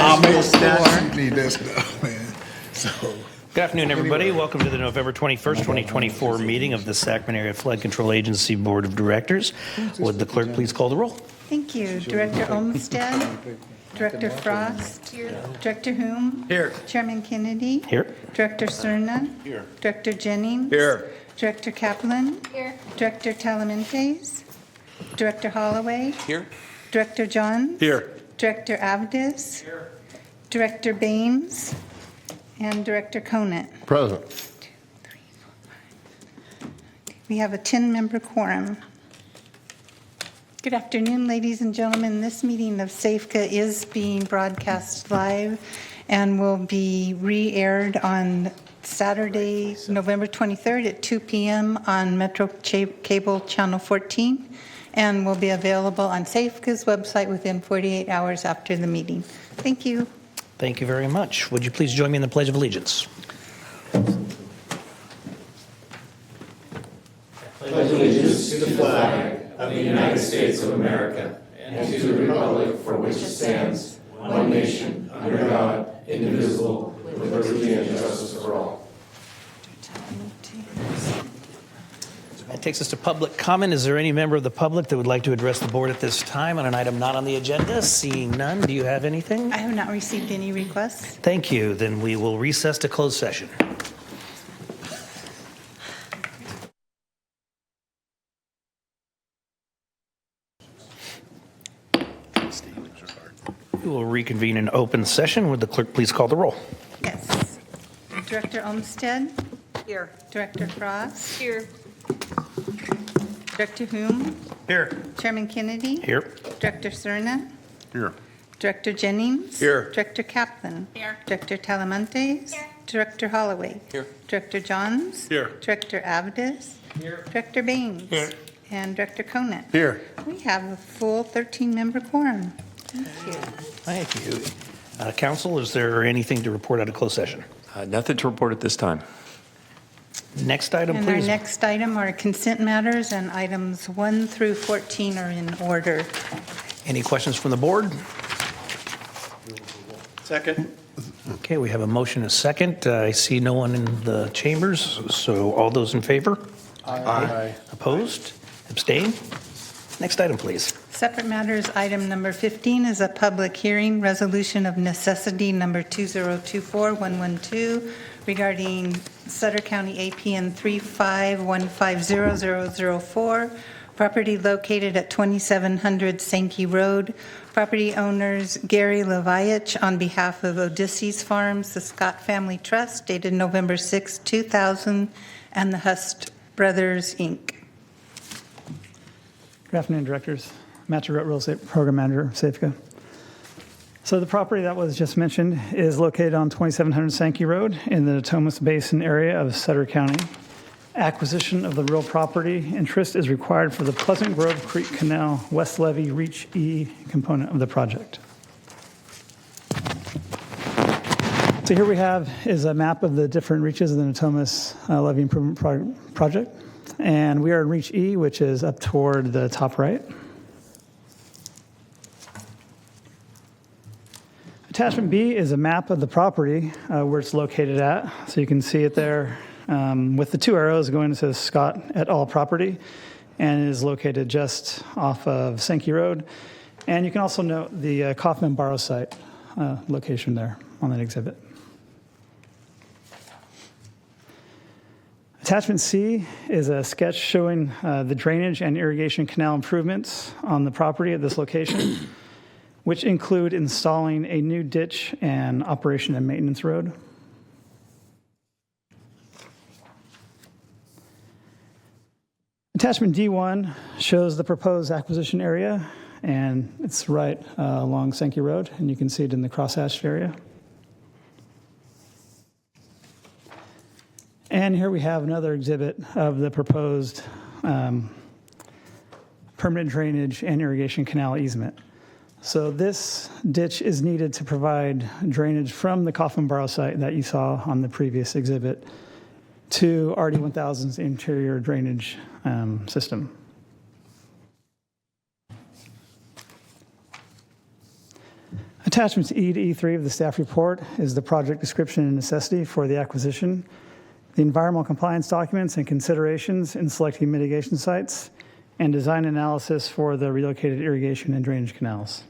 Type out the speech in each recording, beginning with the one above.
I'll make stats. You need that stuff, man. So. Good afternoon, everybody. Welcome to the November 21st, 2024 meeting of the Sacramento Area Flood Control Agency Board of Directors. Would the clerk please call the roll? Thank you. Director Olmsted, Director Frost, here. Director Hume, Here. Chairman Kennedy, Here. Director Cerna, here. Director Jennings, Here. Director Kaplan, here. Director Talamentes, Director Holloway, Here. Director Johns, Here. Director Avdis, here. Director Baines, and Director Conant. Present. We have a 10-member quorum. Good afternoon, ladies and gentlemen. This meeting of SAFCA is being broadcast live and will be re-aired on Saturday, November 23rd at 2 p.m. on Metro Cable Channel 14 and will be available on SAFCA's website within 48 hours after the meeting. Thank you. Thank you very much. Would you please join me in the Pledge of Allegiance? Pledge allegiance to the flag of the United States of America and to the republic for which it stands, one nation, under God, indivisible, with liberty and justice for all. That takes us to public comment. Is there any member of the public that would like to address the board at this time on an item not on the agenda? Seeing none, do you have anything? I have not received any requests. Thank you. Then we will recess to closed session. We will reconvene in open session. Would the clerk please call the roll? Yes. Director Olmsted? Here. Director Frost? Here. Director Hume? Here. Chairman Kennedy? Here. Director Cerna? Here. Director Jennings? Here. Director Kaplan? Here. Director Talamentes? Here. Director Holloway? Here. Director Johns? Here. Director Avdis? Here. Director Baines? Here. And Director Conant? Here. We have a full 13-member quorum. Thank you. Thank you. Council, is there anything to report out of closed session? Nothing to report at this time. Next item, And our please. next item are consent matters, and items 1 through 14 are in order. Any questions from the board? Second. Okay, we have a motion and a second. I see no one in the chambers, so all those in favor? Aye. Opposed? Abstain? Next item, please. Separate matters, item number 15 is a public hearing, resolution of necessity number 2024112 regarding Sutter County APN 35150004, property located at 2700 Sankey Road. Property owners Gary Leviach on behalf of Odysseus Farms, the Scott Family Trust, dated November 6, 2000, and the Hust Brothers, Inc. Good afternoon, directors. Matt Jarrett, Real Estate Program Manager, Safeco. So the property that was just mentioned is located on 2700 Sankey Road in the Natomas Basin area of Sutter County. Acquisition of the real property interest is required for the Pleasant Grove Creek Canal West Levee Reach E component of the project. So here we have is a map of the different reaches of the Natomas Levee Improvement Project. And we are in Reach E, which is up toward the top right. Attachment B is a map of the property where it's located at. So you can see it there with the two arrows going to Scott et al. Property, and it is located just off of Sankey Road. And you can also note the Kaufman Barrow site location there on that exhibit. Attachment C is a sketch showing the drainage and irrigation canal improvements on the property at this location, which include installing a new ditch and operation and maintenance road. Attachment D1 shows the proposed acquisition area, and it's right along Sankey Road, and you can see it in the crosshatched area. And here we have another exhibit of the proposed permanent drainage and irrigation canal easement. So this ditch is needed to provide drainage from the Kaufman Barrow site that you saw on the previous exhibit to RD1000's interior drainage system. Attachments E to E3 of the staff report is the project description and necessity for the acquisition, the environmental compliance documents and considerations in selecting mitigation sites, and design analysis for the relocated irrigation and drainage canals.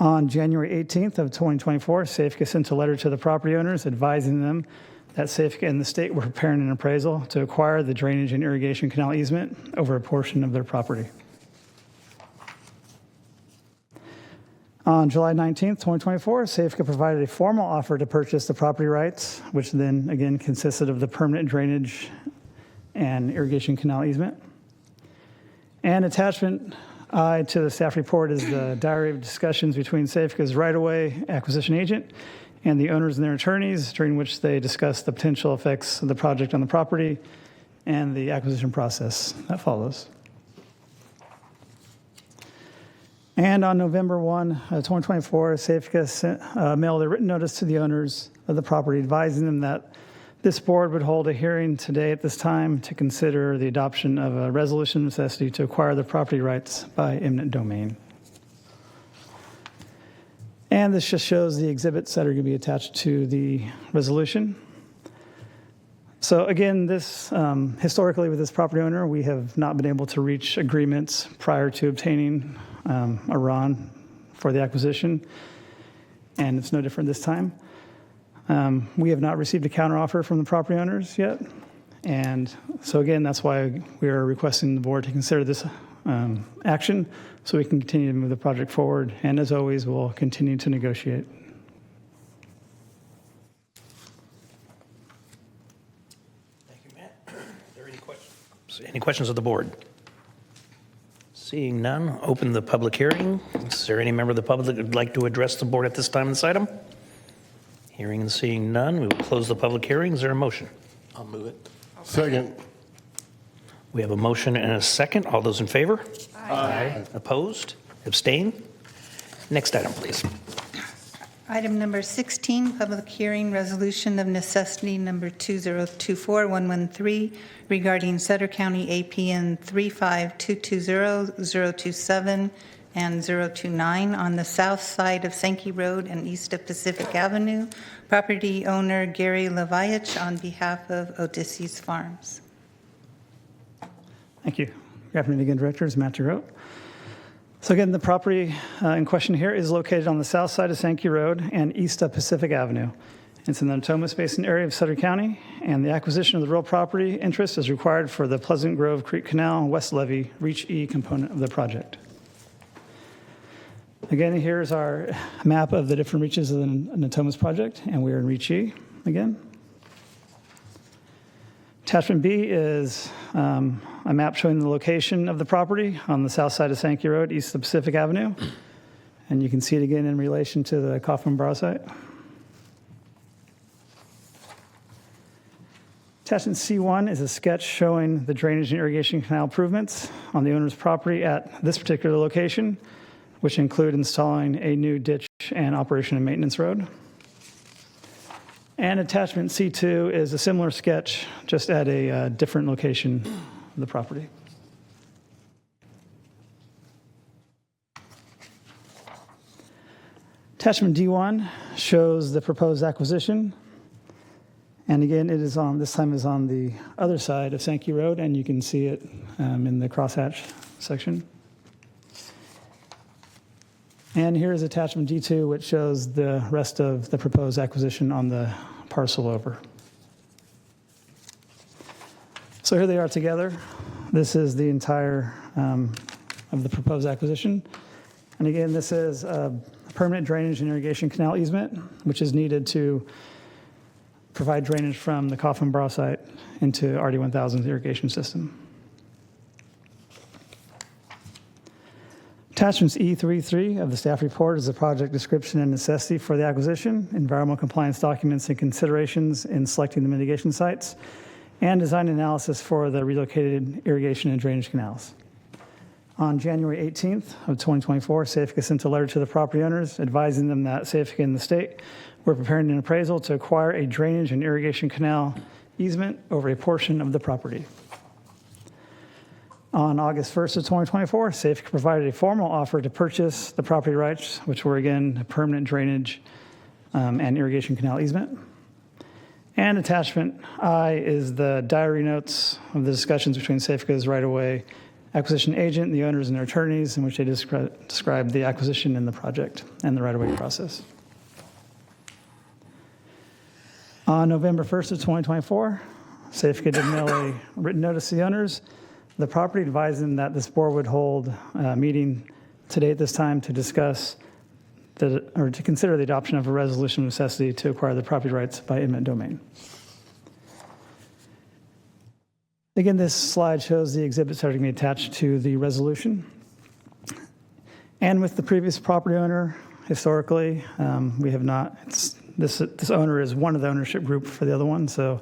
On January 18th of 2024, Safeco sent a letter to the property owners advising them that Safeco and the state were preparing an appraisal to acquire the drainage and irrigation canal easement over a portion of their property. On July 19th, 2024, Safeco provided a formal offer to purchase the property rights, which then again consisted of the permanent drainage and irrigation canal easement. And attachment I to the staff report is the diary of discussions between Safeco's right-of-way acquisition agent and the owners and their attorneys, during which they discussed the potential effects of the project on the property and the acquisition process that follows. And on November 1, 2024, Safeco mailed a written notice to the owners of the property advising them that this board would hold a hearing today at this time to consider the adoption of a resolution of necessity to acquire the property rights by eminent domain. And this just shows the exhibits that are going to be attached to the resolution. So again, this historically with this property owner, we have not been able to reach agreements prior to obtaining a RON for the acquisition, and it's no different this time. We have not received a counteroffer from the property owners yet, and so again, that's why we are requesting the board to consider this action so we can continue to move the project forward, and as always, we'll continue to negotiate. Thank you, Matt. Are there any questions? Any questions of the board? Seeing none, open the public hearing. Is there any member of the public that would like to address the board at this time on this item? Hearing and seeing none, we will close the public hearing. Is there a motion? I'll move it. Second. We have a motion and a second. All those in favor? Aye. Opposed? Abstain? Next item, please. Item number 16, public hearing resolution of necessity number 2024113 regarding Sutter County APN 35220-027 and 029 on the south side of Sankey Road and east of Pacific Avenue. Property owner Gary Leviach on behalf of Odysseus Farms. Thank you. Good afternoon again, directors. Matt Giroux. So again, the property in question here is located on the south side of Sankey Road and east of Pacific Avenue. It's in the Natomas Basin area of Sutter County, and the acquisition of the real property interest is required for the Pleasant Grove Creek Canal West Levee Reach E component of the project. Again, here's our map of the different reaches of the Natomas project, and we're in Reach E again. Attachment B is a map showing the location of the property on the south side of Sankey Road, east of Pacific Avenue. And you can see it again in relation to the Coffin Bar site. Attachment C1 is a sketch showing the drainage and irrigation canal improvements on the owner's property at this particular location, which include installing a new ditch and operation and maintenance road. And attachment C2 is a similar sketch, just at a different location of the property. Attachment D1 shows the proposed acquisition. And again, it is on, this time is on the other side of Sankey Road, and you can see it in the crosshatch section. And here is attachment D2, which shows the rest of the proposed acquisition on the parcel over. So here they are together. This is the entire of the proposed acquisition. And again, this is a permanent drainage and irrigation canal easement, which is needed to provide drainage from the Coffin Bar site into RD1000's irrigation system. Attachments E33 of the staff report is the project description and necessity for the acquisition, environmental compliance documents and considerations in selecting the mitigation sites, and design analysis for the relocated irrigation and drainage canals. On January 18th of 2024, Safeco sent a letter to the property owners advising them that Safeco and the state were preparing an appraisal to acquire a drainage and irrigation canal easement over a portion of the property. On August 1st of 2024, Safeco provided a formal offer to purchase the property rights, which were again a permanent drainage and irrigation canal easement. And attachment I is the diary notes of the discussions between Safeco's right-of-way acquisition agent, the owners, and their attorneys, in which they describe the acquisition and the project and the right-of-way process. On November 1st of 2024, Safeco did mail a written notice to the owners of the property advising that this board would hold a meeting today at this time to discuss to consider the adoption of a resolution of necessity to acquire the property rights by eminent domain. Again, this slide shows the exhibits that are going to be attached to the resolution. And with the previous property owner, historically, we have not, this owner is one of the ownership group for the other one, so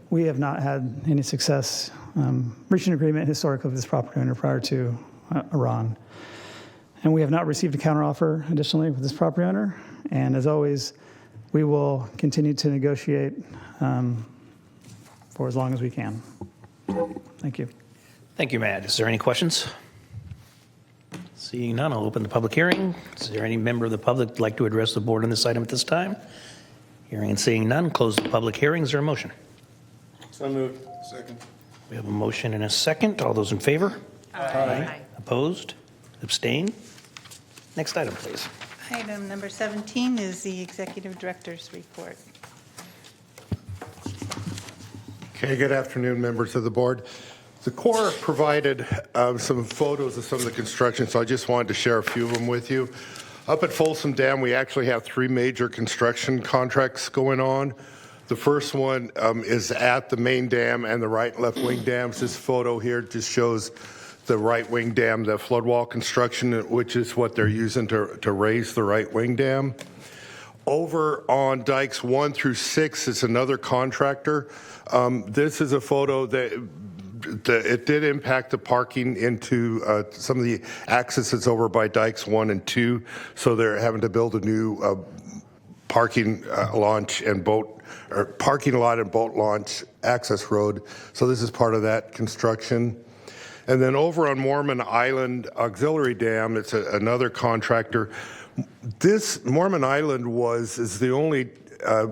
we have not had any success reaching agreement historically with this property owner prior to Iran. And we have not received a counteroffer additionally with this property owner. And as always, we will continue to negotiate for as long as we can. Thank you. Thank you, Matt. Is there any questions? Seeing none, I'll open the public hearing. Is there any member of the public who'd like to address the board on this item at this time? Hearing and seeing none, close the public hearing. Is there a motion? So moved. Second. We have a motion and a second. All those in favor? Aye. Opposed? Abstain? Next item, please. Item number 17 is the Executive Director's Report. Okay, good afternoon, members of the board. The Corps provided some photos of some of the construction, so I just wanted to share a few of them with you. Up at Folsom Dam, we actually have 3 major construction contracts going on. The first one is at the main dam and the right and left wing dams. This photo here just shows the right wing dam, the flood wall construction, which is what they're using to raise the right wing dam. Over on dikes 1 through 6 is another contractor. This is a photo that it did impact the parking into some of the accesses over by dikes 1 and 2, so they're having to build a new parking launch and boat, or parking lot and boat launch access road. So this is part of that construction. And then over on Mormon Island Auxiliary Dam, it's another contractor. This Mormon Island is the only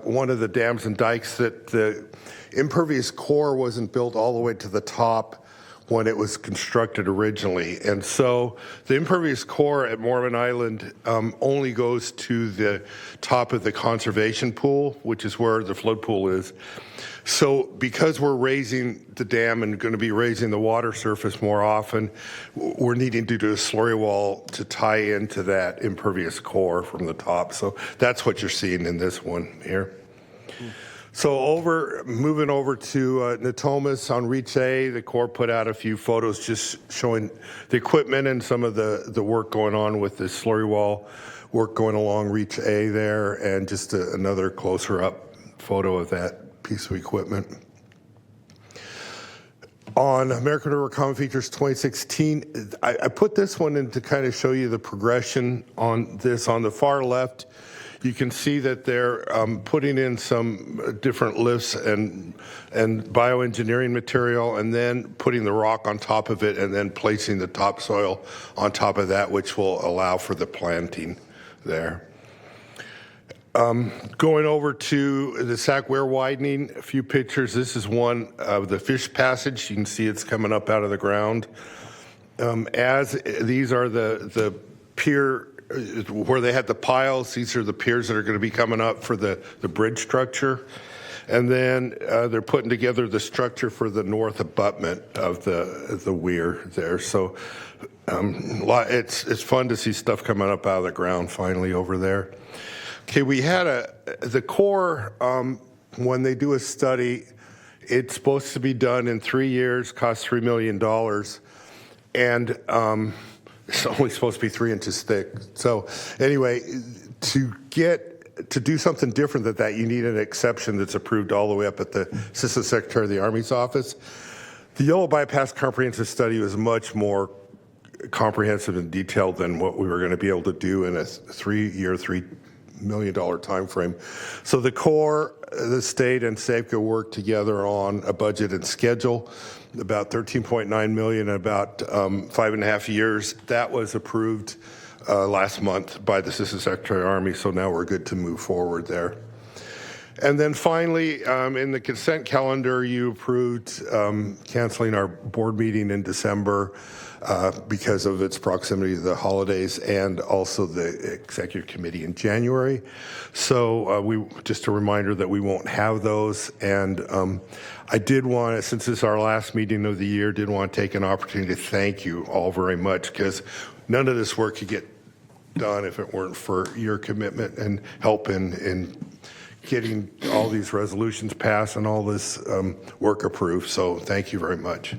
one of the dams and dikes that the impervious core wasn't built all the way to the top when it was constructed originally. And so the impervious core at Mormon Island only goes to the top of the conservation pool, which is where the flood pool is. So because we're raising the dam and going to be raising the water surface more often, we're needing to do a slurry wall to tie into that impervious core from the top. So that's what you're seeing in this one here. So moving over to Natomas on Reach A, the Corps put out a few photos just showing the equipment and some of the work going on with the slurry wall work going along Reach A there, and just another closer up photo of that piece of equipment. On American River Common Features 2016, I put this one in to kind of show you the progression on this. On the far left, you can see that they're putting in some different lifts and bioengineering material, and then putting the rock on top of it, and then placing the topsoil on top of that, which will allow for the planting there. Going over to the Sac Weir widening, a few pictures. This is one of the fish passage. You can see it's coming up out of the ground. As these are the pier where they had the piles, these are the piers that are going to be coming up for the bridge structure. And then they're putting together the structure for the north abutment of the weir there. So it's fun to see stuff coming up out of the ground finally over there. Okay, we had the Corps, when they do a study, it's supposed to be done in 3 years, costs $3 million, and it's only supposed to be 3 inches thick. So anyway, to do something different than that, you need an exception that's approved all the way up at the Assistant Secretary of the Army's office. The Yellow Bypass Comprehensive Study was much more comprehensive and detailed than what we were going to be able to do in a 3-year, $3 million timeframe. So the Corps, the state, and Safeco worked together on a budget and schedule, about 13.9 million in about 5.5 years. That was approved last month by the Assistant Secretary of the Army, so now we're good to move forward there. And then finally, in the consent calendar, you approved canceling our board meeting in December because of its proximity to the holidays, and also the executive committee in January. So just a reminder that we won't have those. And I did want to, since this is our last meeting of the year, did want to take an opportunity to thank you all very much, because none of this work could get done if it weren't for your commitment and help in getting all these resolutions passed and all this work approved. So thank you very much.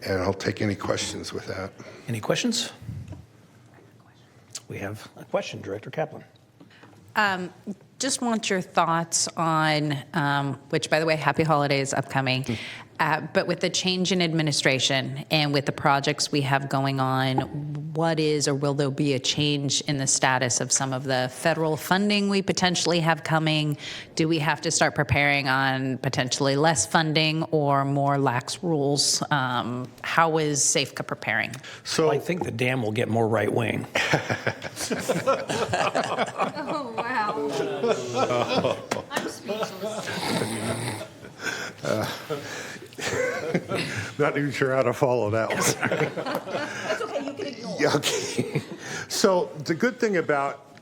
And I'll take any questions with that. Any questions? We have a question, Director Kaplan. Just want your thoughts on, which, by the way, happy holidays upcoming, but with the change in administration and with the projects we have going on, what is or will there be a change in the status of some of the federal funding we potentially have coming? Do we have to start preparing on potentially less funding or more lax rules? How is Safeco preparing? So I think the dam will get more right wing. Oh, wow. I'm speechless. not even sure how to follow that one. That's okay, you can ignore. Yeah, okay. So the good thing about,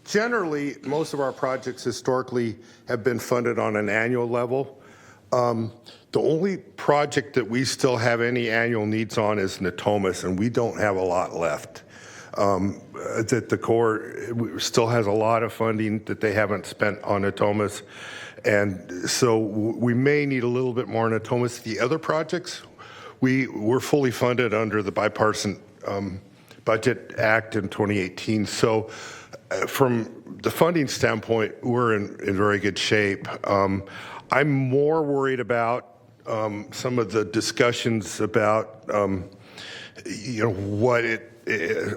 generally, most of our projects historically have been funded on an annual level. The only project that we still have any annual needs on is Natomas, and we don't have a lot left. That the Corps still has a lot of funding that they haven't spent on Natomas. And so we may need a little bit more Natomas. The other projects, we're fully funded under the Bipartisan Budget Act in 2018. So from the funding standpoint, we're in very good shape. I'm more worried about some of the discussions about,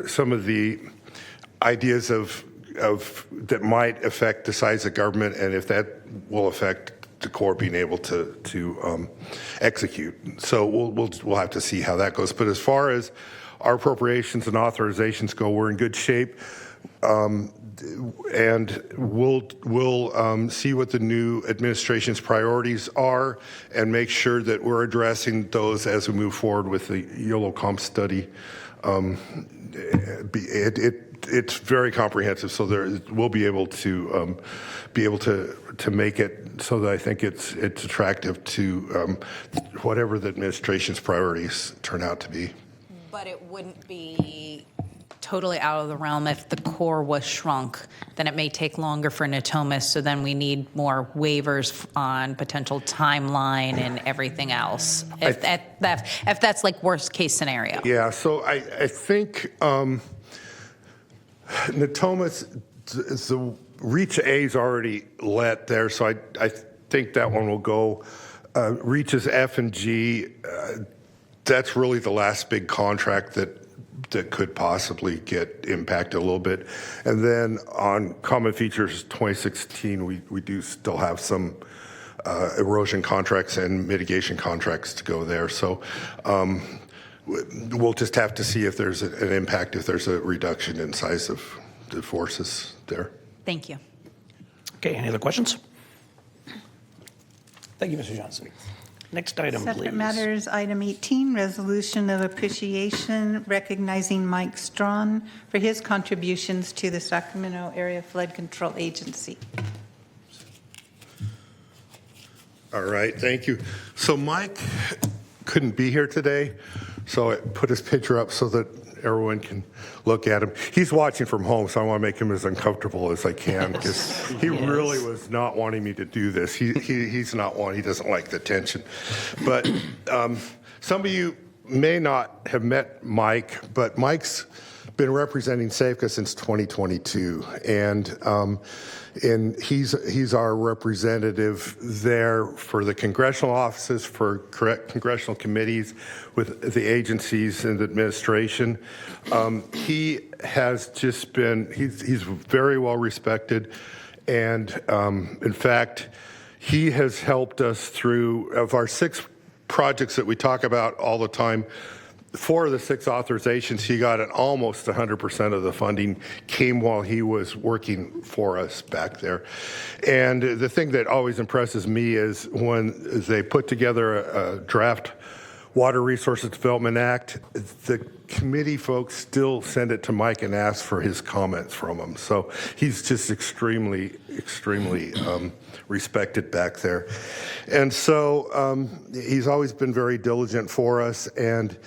some of the ideas of that might affect the size of government, and if that will affect the Corps being able to execute. So we'll have to see how that goes. But as far as our appropriations and authorizations go, we're in good shape. And we'll see what the new administration's priorities are and make sure that we're addressing those as we move forward with the YOLO comp study. It's very comprehensive, so we'll be able to make it so that I think it's attractive to whatever the administration's priorities turn out to be. But it wouldn't be totally out of the realm if the Corps was shrunk. Then it may take longer for Natomas, so then we need more waivers on potential timeline and everything else. If that's like worst case scenario. Yeah, so I think Natomas, the Reach A is already let there, so I think that one will go. Reaches F and G, that's really the last big contract that could possibly get impacted a little bit. And then on Common Features 2016, we do still have some erosion contracts and mitigation contracts to go there. So we'll just have to see if there's an impact, if there's a reduction in size of the forces there. Thank you. Okay, any other questions? Thank you, Mr. Johnson. Next item, please. Separate matters, item 18, resolution of appreciation recognizing Mike Strawn for his contributions to the Sacramento Area Flood Control Agency. All right, thank you. So Mike couldn't be here today, so I put his picture up so that everyone can look at him. He's watching from home, so I want to make him as uncomfortable as I can, because he really was not wanting me to do this. He's not one, he doesn't like the tension. But some of you may not have met Mike, but Mike's been representing Safeco since 2022, and he's our representative there for the congressional offices, for congressional committees with the agencies and the administration. He has just been, he's very well respected, and in fact, he has helped us through, of our 6 projects that we talk about all the time, 4 of the 6 authorizations, he got at almost 100% of the funding came while he was working for us back there. And the thing that always impresses me is when they put together a draft Water Resources Development Act, the committee folks still send it to Mike and ask for his comments from him. So he's just extremely respected back there. And so he's always been very diligent for us, and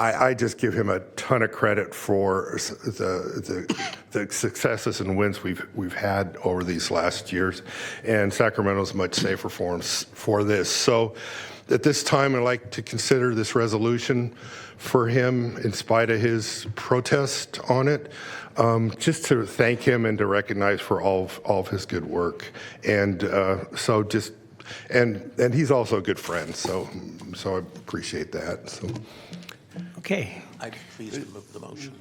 I just give him a ton of credit for the successes and wins we've had over these last years, and Sacramento's much safer for this. So at this time, I'd like to consider this resolution for him in spite of his protest on it, just to thank him and to recognize for all of his good work. And so just, and he's also a good friend, so I appreciate that. So. Okay. I'd be pleased to move the motion.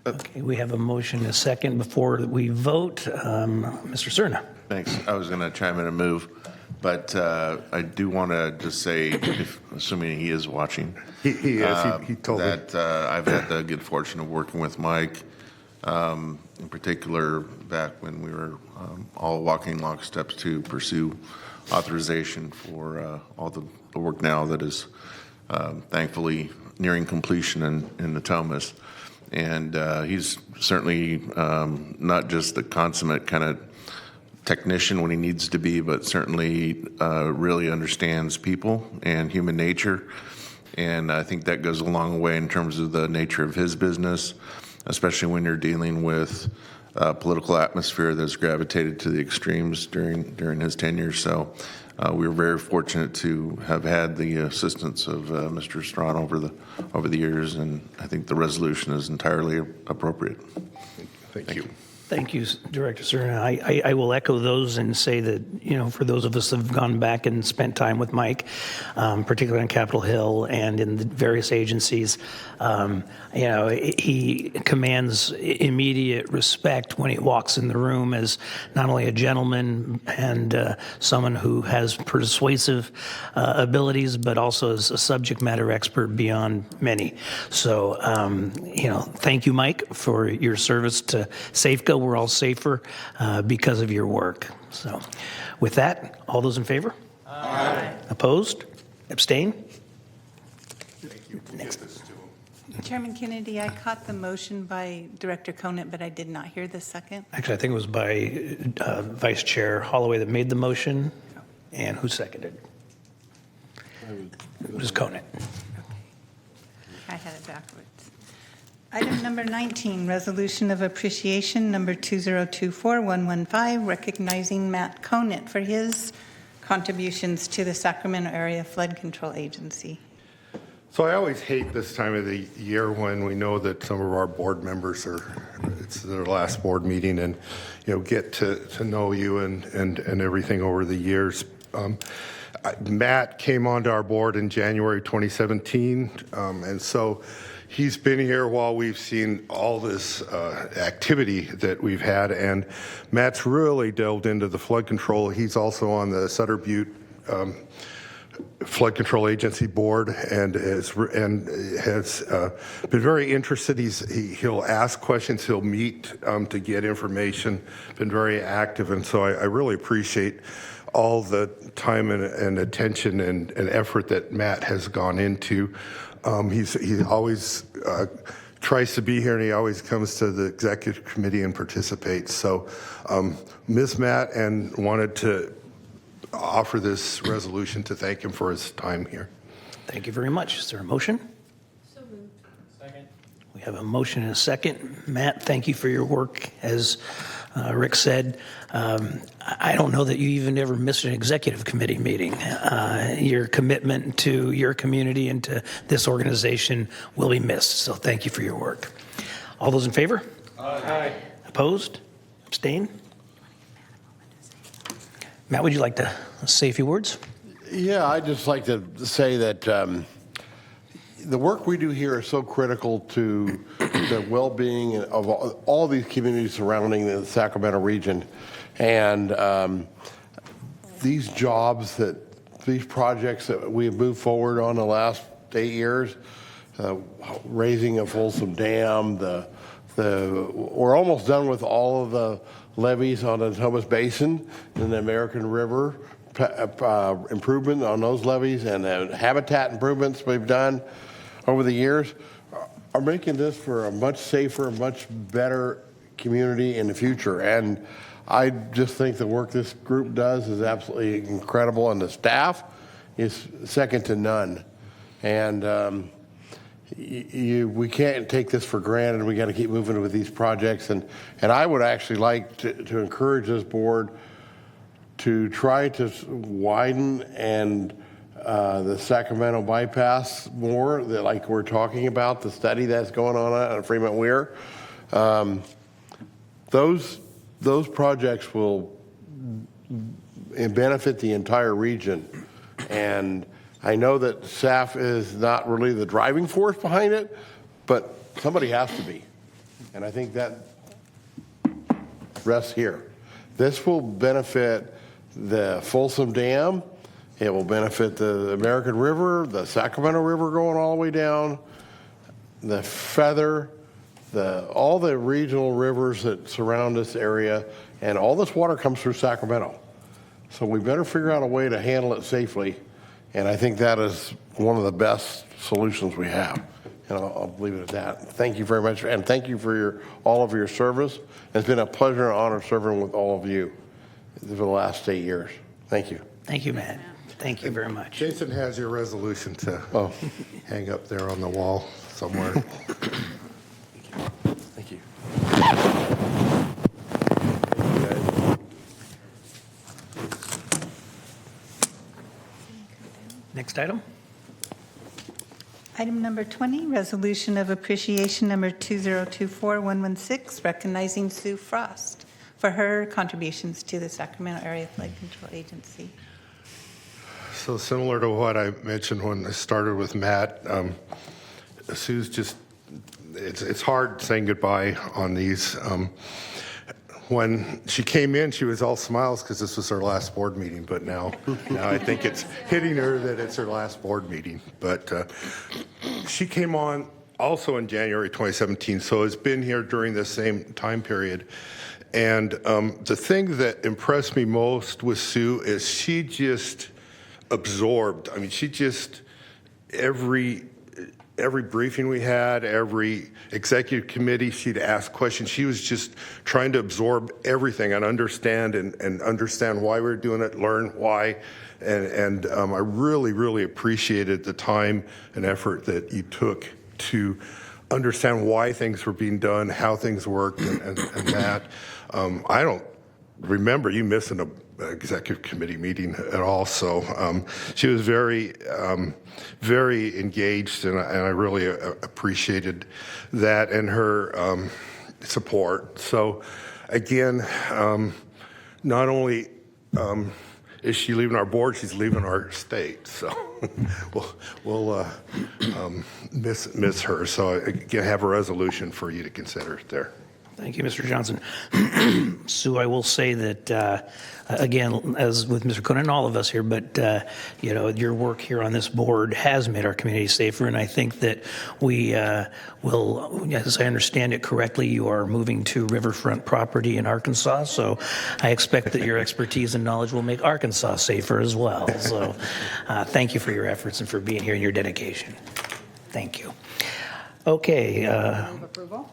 Okay, we have a motion and a second. Before we vote, Mr. Cerna. Thanks. I was going to chime in and move, but I do want to just say, assuming he is watching, He is. He told me that I've had the good fortune of working with Mike, in particular back when we were all walking locksteps to pursue authorization for all the work now that is thankfully nearing completion in Natomas. And he's certainly not just the consummate kind of technician when he needs to be, but certainly really understands people and human nature. And I think that goes a long way in terms of the nature of his business, especially when you're dealing with a political atmosphere that's gravitated to the extremes during his tenure. So we were very fortunate to have had the assistance of Mr. Strawn over the years, and I think the resolution is entirely appropriate. Thank you. Thank you, Director Cerna. I will echo those and say that, you know, for those of us that have gone back and spent time with Mike, particularly on Capitol Hill and in the various agencies, you know, he commands immediate respect when he walks in the room as not only a gentleman and someone who has persuasive abilities, but also as a subject matter expert beyond many. So, you know, thank you, Mike, for your service to Safeco. We're all safer because of your work. So with that, all those in favor? Aye. Opposed? Abstain? Thank you. Next. Chairman Kennedy, I caught the motion by Director Conant, but I did not hear the second. Actually, I think it was by Vice Chair Holloway that made the motion. And who seconded? It was Conant. I had it backwards. Item number 19, Resolution of Appreciation number 2024115, recognizing Matt Conant for his contributions to the Sacramento Area Flood Control Agency. So I always hate this time of the year when we know that some of our board members it's their last board meeting and, you know, get to know you and everything over the years. Matt came onto our board in January 2017, and so he's been here while we've seen all this activity that we've had, and Matt's really delved into the flood control. He's also on the Sutter Butte Flood Control Agency Board and has been very interested. He'll ask questions, he'll meet to get information, been very active, and so I really appreciate all the time and attention and effort that Matt has gone into. He always tries to be here, and he always comes to the executive committee and participates. So miss Matt and wanted to offer this resolution to thank him for his time here. Thank you very much. Is there a motion? So moved. Second. We have a motion and a second. Matt, thank you for your work. As Rick said, I don't know that you even ever missed an executive committee meeting. Your commitment to your community and to this organization will be missed, so thank you for your work. All those in favor? Aye. Opposed? Abstain? Matt, would you like to say a few words? Yeah, I'd just like to say that the work we do here is so critical to the well-being of all these communities surrounding the Sacramento region. And these jobs, these projects that we've moved forward on the last 8 years, raising a Folsom Dam, we're almost done with all of the levees on the Thomas Basin and the American River, improvement on those levees, and the habitat improvements we've done over the years are making this for a much safer, much better community in the future. And I just think the work this group does is absolutely incredible, and the staff is second to none. And we can't take this for granted. We got to keep moving with these projects. And I would actually like to encourage this board to try to widen and the Sacramento bypass more, that like we're talking about, the study that's going on Fremont Weir. Those projects will benefit the entire region. And I know that SAF is not really the driving force behind it, but somebody has to be. And I think that rests here. This will benefit the Folsom Dam. It will benefit the American River, the Sacramento River going all the way down, the Feather, all the regional rivers that surround this area, and all this water comes through Sacramento. So we better figure out a way to handle it safely, and I think that is one of the best solutions we have. And I'll leave it at that. Thank you very much, and thank you for all of your service. It's been a pleasure and honor serving with all of you for the last 8 years. Thank you. Thank you, Matt. Thank you very much. Jason has your resolution to hang up there on the wall somewhere. Thank you. Next item. Item number 20, resolution of appreciation number 2024116, recognizing Sue Frost for her contributions to the Sacramento Area Flood Control Agency. So similar to what I mentioned when I started with Matt, Sue's just, it's hard saying goodbye on these. When she came in, she was all smiles because this was her last board meeting, but now I think it's hitting her that it's her last board meeting. But she came on also in January 2017, so it's been here during the same time period. And the thing that impressed me most with Sue is she just absorbed. I mean, she just, every briefing we had, every executive committee, she'd ask questions. She was just trying to absorb everything and understand and understand why we were doing it, learn why. And I really, really appreciated the time and effort that you took to understand why things were being done, how things worked, and that. I don't remember you missing an executive committee meeting at all. So she was very, very engaged, and I really appreciated that and her support. So again, not only is she leaving our board, she's leaving our state. So we'll miss her. So again, have a resolution for you to consider there. Thank you, Mr. Johnson. Sue, I will say that, again, as with Mr. Conan and all of us here, but, your work here on this board has made our community safer, and I think that we will, as I understand it correctly, you are moving to riverfront property in Arkansas, so I expect that your expertise and knowledge will make Arkansas safer as well. So thank you for your efforts and for being here and your dedication. Thank you. Okay. Move approval?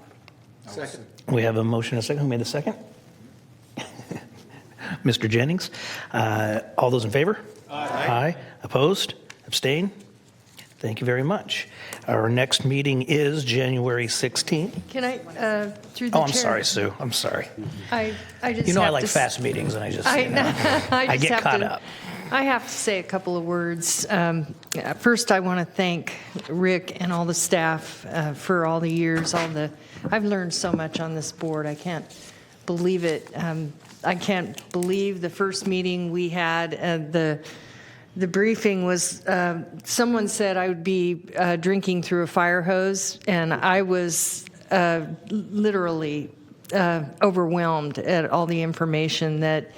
Second. We have a motion and a second. Who made the second? Mr. Jennings. All those in favor? Aye. Opposed? Abstain? Thank you very much. Our next meeting is January 16th. Can I, through the chair? Oh, I'm sorry, Sue. I'm sorry. I just You know I have like to fast meetings, and I just I you know, I I just get have caught to up. I have to say a couple of words. First, I want to thank Rick and all the staff for all the years, I've learned so much on this board. I can't believe it. I can't believe the first meeting we had, the briefing was, someone said I would be drinking through a fire hose, and I was literally overwhelmed at all the information that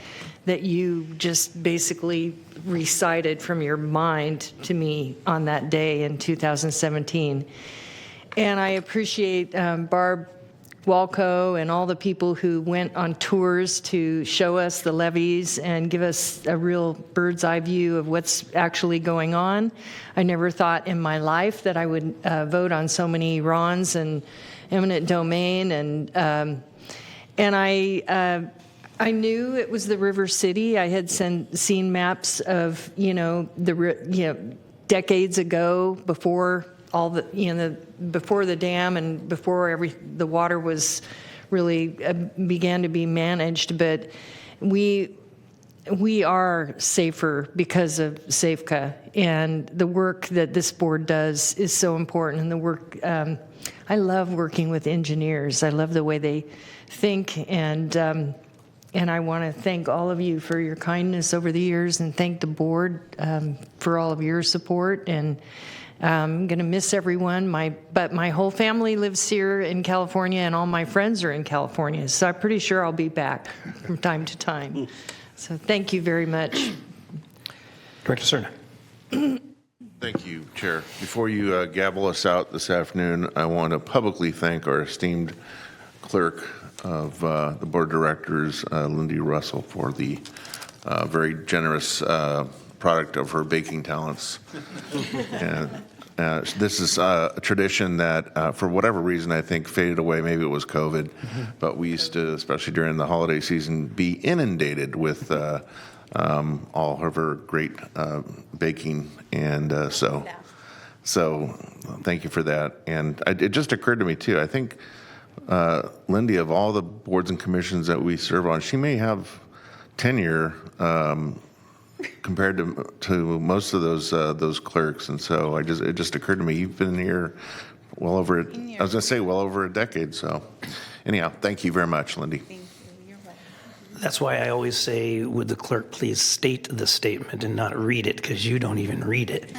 you just basically recited from your mind to me on that day in 2017. And I appreciate Barb Walco and all the people who went on tours to show us the levees and give us a real bird's eye view of what's actually going on. I never thought in my life that I would vote on so many RONs and eminent domain, and I knew it was the River City. I had seen maps of, decades ago, before all the, before the dam and before the water was really began to be managed. But we are safer because of SAFCA, and the work that this board does is so important. And the work, I love working with engineers. I love the way they think, and I want to thank all of you for your kindness over the years, and thank the board for all of your support. And I'm going to miss everyone. But my whole family lives here in California, and all my friends are in California. So I'm pretty sure I'll be back from time to time. So thank you very much. Director Cerna. Thank you, Chair. Before you gavel us out this afternoon, I want to publicly thank our esteemed clerk of the Board of Directors, Lindy Russell, for the very generous product of her baking talents. And this is a tradition that, for whatever reason, I think faded away. Maybe it was COVID, but we used to, especially during the holiday season, be inundated with all of her great baking, and so thank you for that. And it just occurred to me too, I think Lindy, of all the boards and commissions that we serve on, she may have tenure compared to most of those clerks. And so it just occurred to me, you've been here well over, I was going to say well over a decade. So anyhow, thank you very much, Lindy. Thank you. You're welcome. That's why I always say, would the clerk please state the statement and not read it, because you don't even read it.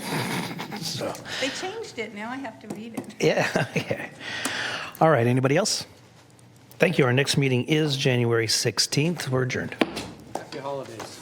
So. They changed it. Now I have to read it. Yeah. Okay. All right. Anybody else? Thank you. Our next meeting is January 16th. We're adjourned. Happy holidays.